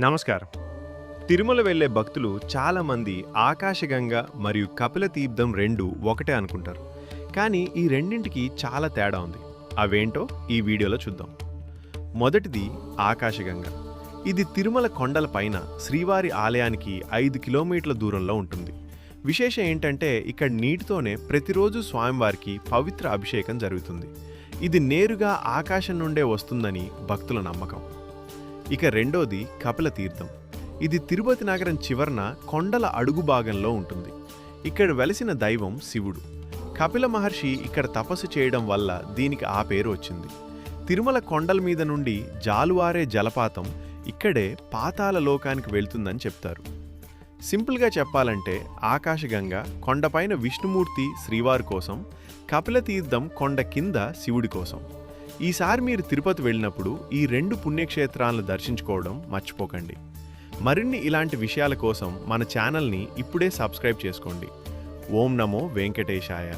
నమస్కారం. తిరుమల వెళ్ళే భక్తులు చాలామంది ఆకాశగంగ మరియు కపిల తీర్థం రెండు ఒకటే అనుకుంటారు. కానీ ఈ రెండింటికి చాలా తేడా ఉంది. అవేంటో ఈ వీడియోలో చూద్దాం. మొదటిది ఆకాశగంగ. ఇది తిరుమల కొండల పైన శ్రీవారి ఆలయానికి 5 కిలోమీటర్ల దూరంలో ఉంటుంది. విశేషం ఏంటంటే ఇక్కడ నీటితోనే ప్రతిరోజు స్వామివారికి పవిత్ర అభిషేకం జరుగుతుంది. ఇది నేరుగా ఆకాశం నుండే వస్తుందని భక్తుల నమ్మకం. ఇక రెండోది కపిల తీర్థం. ఇది తిరుపతి నగరం చివరన కొండల అడుగు భాగంలో ఉంటుంది. ఇక్కడ వెలిసిన దైవం శివుడు. కపిల మహర్షి ఇక్కడ తపస్సు చేయడం వల్ల దీనికి ఆ పేరు వచ్చింది. తిరుమల కొండల మీద నుండి జాలువారే జలపాతం ఇక్కడే పాతాళ లోకానికి వెళ్తుందని చెప్తారు. సింపుల్గా చెప్పాలంటే ఆకాశగంగ కొండపైన విష్ణుమూర్తి శ్రీవారి కోసం, కపిల తీర్థం కొండ కింద శివుడి కోసం. ఈసారి మీరు తిరుపతి వెళ్ళినప్పుడు ఈ 2 పుణ్యక్షేత్రాలను దర్శించుకోవడం మర్చిపోకండి. మరిన్ని ఇలాంటి విషయాల కోసం మన ఛానల్ని ఇప్పుడే సబ్స్క్రైబ్ చేసుకోండి. ఓం నమో వెంకటేశాయ.